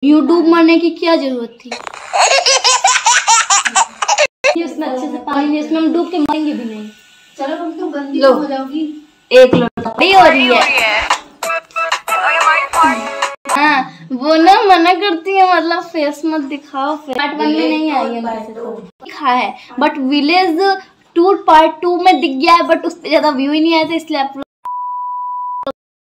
YouTube मरने की क्या जरूरत थी? इसमें अच्छे से पानी नहीं, इसमें हम डूब के मरेंगे भी नहीं। चलो तुम तो गंदी हो जाओगी। एक लड़ाई हो रही है। हाँ वो ना मना करती है, मतलब फेस मत दिखाओ। पार्ट 1 में नहीं आई है वैसे तो दिखा है, बट विलेज टूर पार्ट 2 में दिख गया है, बट उस पर ज्यादा व्यू ही नहीं आया था, इसलिए आप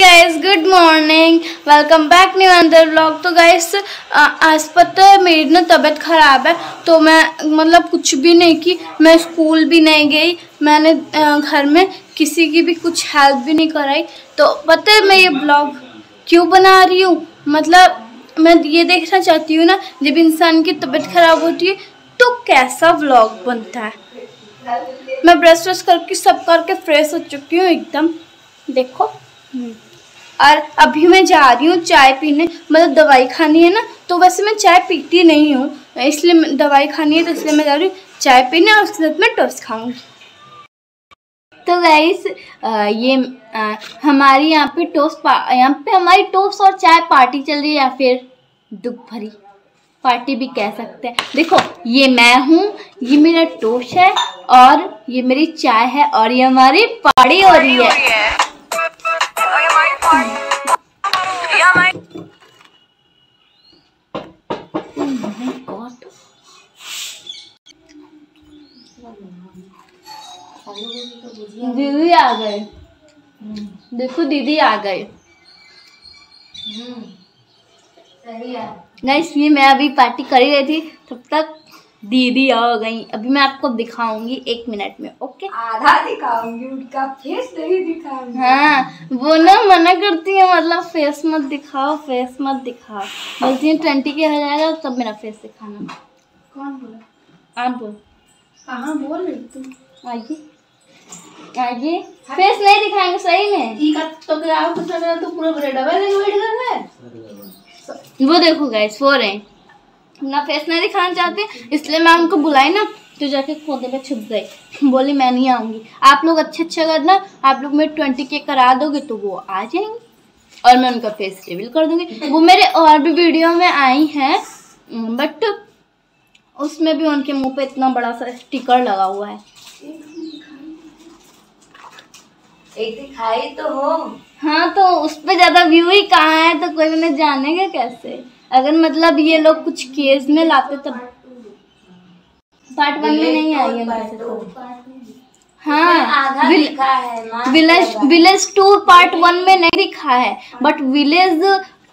guys good morning, welcome back new another vlog. तो गाइस आज पता है मेरी ना तबीयत ख़राब है, तो मैं मतलब कुछ भी नहीं की, मैं स्कूल भी नहीं गई, मैंने घर में किसी की भी कुछ हेल्प भी नहीं कराई। तो पता है मैं ये ब्लॉग क्यों बना रही हूँ, मतलब मैं ये देखना चाहती हूँ ना, जब इंसान की तबीयत ख़राब होती है तो कैसा व्लॉग बनता है। मैं ब्रश व्रश करके सब करके फ्रेश हो चुकी हूँ एकदम, देखो। और अभी मैं जा रही हूँ चाय पीने, मतलब दवाई खानी है ना, तो वैसे मैं चाय पीती नहीं हूँ, इसलिए दवाई खानी है तो इसलिए मैं जा रही हूँ चाय पीने, और उसके साथ मैं टोस्ट खाऊंगी। तो गाइस ये हमारी यहाँ पे हमारी टोस्ट और चाय पार्टी चल रही है, या फिर दुख भरी पार्टी भी कह सकते हैं। देखो ये मैं हूँ, ये मेरा टोस्ट है, और ये मेरी चाय है, और ये हमारी पार्टी हो रही है। दीदी आ गए, देखो दीदी आ गए। सही है गाइस, ये मैं अभी पार्टी कर ही रही थी, तब तक दीदी आ गई। अभी मैं आपको दिखाऊंगी 1 मिनट में, ओके? आधा दिखाऊंगी, उनका फेस नहीं दिखाऊंगी। हाँ वो ना मना करती है, मतलब फेस मत दिखाओ, फेस मत दिखाओ, बोलती है 20 के हो जाएगा तब मेरा फेस दिखाना। कौन बोला? आप बोल। कहाँ बोल रही तुम? आइए आइए, फेस नहीं दिखाएंगे सही में। तो क्या कुछ लग रहा, तो पूरा डबल वेट कर रहा है। वो देखो गाइस सो रहे हैं, अपना फेस नहीं दिखाना चाहते, इसलिए मैं उनको बुलाई ना, तो जाके खोदे पे छुप गए, बोली मैं नहीं आऊँगी। आप लोग अच्छे करना, आप लोग मेरे 20 के करा दोगे तो वो आ जाएंगे, और मैं उनका फेस रिवील कर दूँगी। वो मेरे और भी वीडियो में आई हैं, बट उसमें भी उनके मुँह पे इतना बड़ा सा स्टिकर लगा हुआ है। एक दिखाई तो हो। हाँ तो उस पर ज़्यादा व्यू ही कहाँ है, तो कोई उन्हें जानेगा कैसे? अगर मतलब ये लोग कुछ केस में लाते तब। पार्ट 1 में नहीं आई है वैसे तो। हाँ विलेज टूर पार्ट 1 में नहीं दिखा है, बट विलेज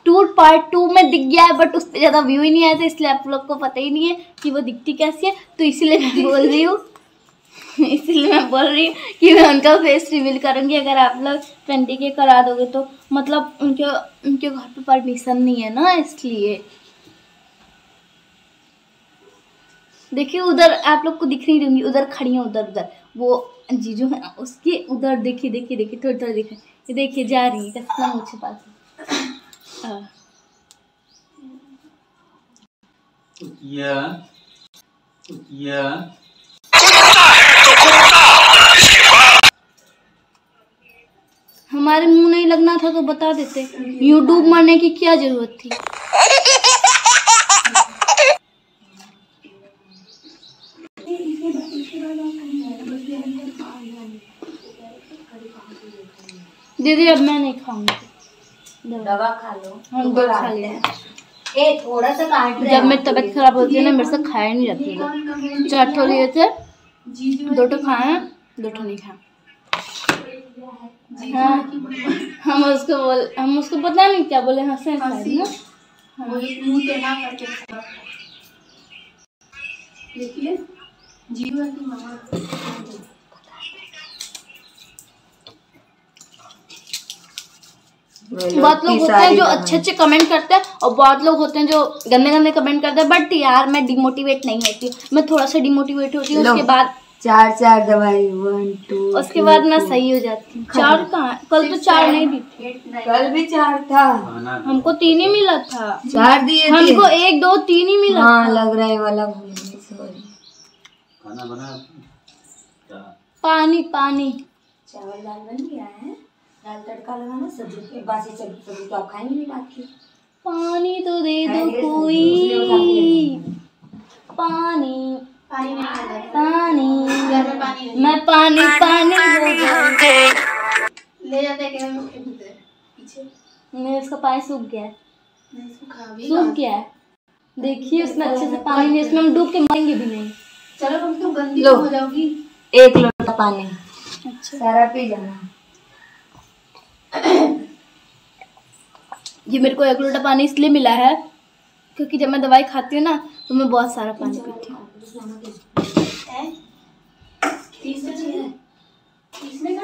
टूर पार्ट 2 में दिख गया है, बट उस पर ज़्यादा व्यू ही नहीं आया था, इसलिए आप लोग को पता ही नहीं है कि वो दिखती कैसी है, तो इसीलिए मैं बोल रही हूँ कि मैं उनका फेस रिवील करूँगी। अगर आप लोग 20 के करा दोगे तो, मतलब उनके घर पे परमिशन नहीं है ना, इसलिए। देखिए उधर आप लोग को दिख नहीं रही, उधर खड़ी है, उधर वो जीजू है उसके उधर, देखिए थोड़ी थोड़ी दिखे, ये देखिए जा रही है कितना मुझे पास। हमारे मुंह नहीं लगना था तो बता देते, यूट्यूब मरने की क्या जरूरत थी? दीदी अब मैं नहीं खाऊंगी, दवा खा लो। हम दो खा लें। थोड़ा सा काट रहे। जब मेरी तबीयत खराब होती है ना, मेरे से खाया नहीं जाती है। 4 ठो लिए थे, 2 ठो खाए, 2 ठो नहीं खाए। हाँ हम उसको पता नहीं क्या बोले, हंसे ना। हाँ देखिए जीवन की मामा बहुत लोग होते हैं जो अच्छे कमेंट करते हैं, और बहुत लोग होते हैं जो गंदे कमेंट करते हैं, बट यार मैं डिमोटिवेट नहीं होती, मैं थोड़ा सा डिमोटिवेट होती हूँ, उसके बाद 4 दवाई 1 2 उसके बाद मैं सही हो जाती हूँ। 4 कहाँ, कल तो 4 नहीं दी थी, कल भी 4 था, हमको 3 ही मिला था। 4 दिए हमको 1 2 3 ही मिला। हाँ लग रहा है वाला भूल गई, सॉरी। खाना बना पानी चावल दाल बन गया है, दाल तड़का लगाना, सब्जी बासी सब्जी तो आप खाएंगे नहीं रात की। पानी तो दे दो कोई, पानी पानी नहीं आता पानी, घर में पानी नहीं मैं पानी पानी ले जाते हैं क्या हम पीछे मेरे उसका पानी सूख गया है, नहीं सूखा भी सूख गया है। देखिए उसमें अच्छे से पानी नहीं, इसमें हम डूब के मरेंगे भी नहीं। चलो तुम तो गंदी लो। हो जाओगी। 1 लोटा पानी अच्छा सारा पी जाना। ये मेरे को 1 लोटा पानी इसलिए मिला है क्योंकि जब मैं दवाई खाती हूँ ना तो मैं बहुत सारा पानी पीती हूँ। 30 है, इसमें का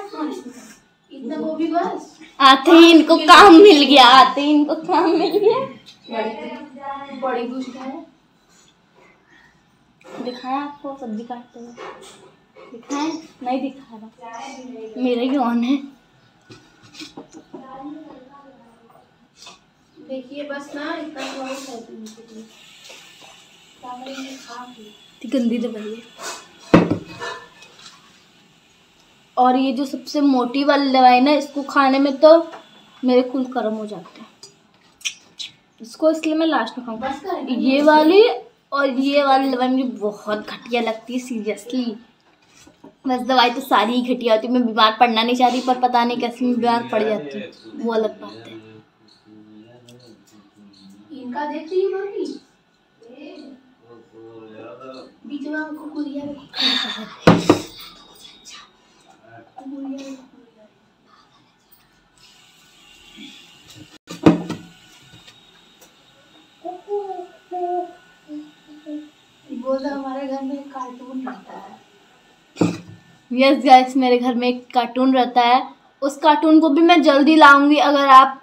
इतना वो भी बस आते ही इनको काम मिल गया, आते ही इनको काम मिल गया। बड़ी बुश है। दिखाया आपको सब्जी काटते हुए? दिखाएं? नहीं दिखा रहा, मेरा ही ऑन है। देखिए बस ना इतना बहुत है तुमके लिए। गंदी दवाई है। और ये जो सबसे मोटी वाली दवाई ना, इसको खाने में तो मेरे खून गर्म हो जाते हैं। इसको इसलिए मैं लास्ट में खाऊंगा। ये वाली और ये वाली दवाई मुझे बहुत घटिया लगती है सीरियसली। बस दवाई तो सारी ही घटिया होती है। मैं बीमार पड़ना नहीं चाहती पर पता नहीं कैसे मैं बीमार पड़ जाती हूँ, वो अलग बात है। इनका देख रही है मम्मी, बीच में हमको कुरिया बोला हमारे घर में एक कार्टून रहता है। यस गाइस, मेरे घर में एक कार्टून रहता है। उस कार्टून को भी मैं जल्दी लाऊंगी। अगर आप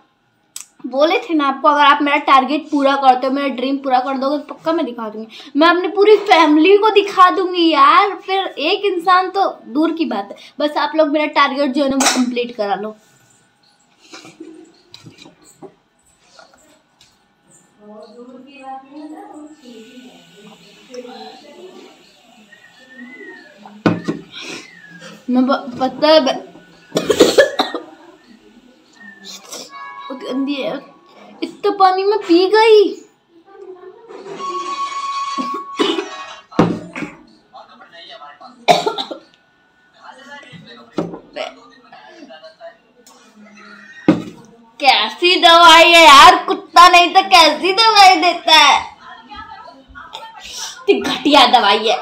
बोले थे ना आपको, अगर आप मेरा टारगेट पूरा करते हो, मेरा ड्रीम पूरा कर दोगे तो पक्का मैं दिखा दूंगी। मैं अपनी पूरी फैमिली को दिखा दूंगी यार। फिर एक इंसान तो दूर की बात है, बस आप लोग मेरा टारगेट जो है ना वो कंप्लीट करा लो। मैं पता है गंदी है, इतना पानी में पी गई। कैसी दवाई है यार, कुत्ता नहीं तो कैसी दवाई देता है। इतनी घटिया दवाई है।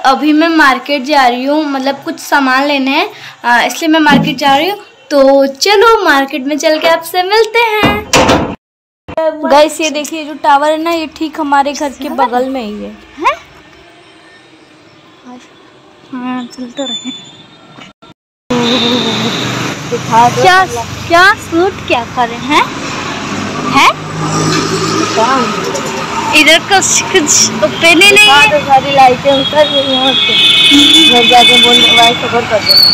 अभी मैं मार्केट जा रही हूँ, मतलब कुछ सामान लेने हैं, इसलिए मैं मार्केट जा रही हूँ। तो चलो मार्केट में चल के आपसे मिलते हैं। गाइस ये देखिए जो टावर है ना, ये ठीक हमारे घर के बगल में ही है। हाँ चलते रहे। क्या क्या सूट क्या करे हैं? इधर कुछ पहले नहीं है। तो सारी लाइटें उतर गई हैं, घर जाके बोल वाइस ओवर कर देना।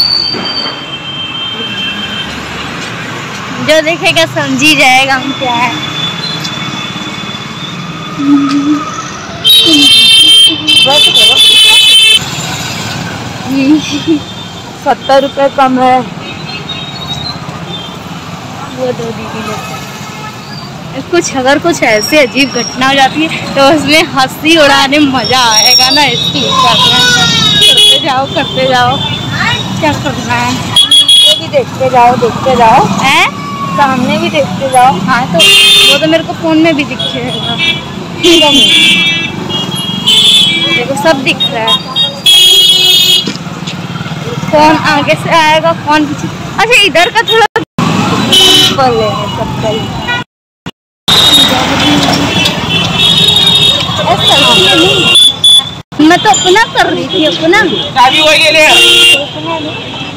जो देखेगा समझ ही जाएगा हम क्या है। बस करो, 70 रुपये कम है। वो 2 दीदी लेते हैं। कुछ अगर कुछ ऐसी अजीब घटना हो जाती है तो उसमें हंसी उड़ाने में मज़ा आएगा ना, इसलिए करते जाओ क्या करना है। ये भी देखते जाओ हैं, सामने भी देखते जाओ। हाँ तो वो तो मेरे को फ़ोन में भी दिखेगा, देखो सब दिख रहा है। कौन आगे से आएगा कौन पीछे। अच्छा इधर का थोड़ा चप्पल है, चप्पल मैं तो अपना कर रही थी, अपना।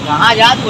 कहाँ जा तू?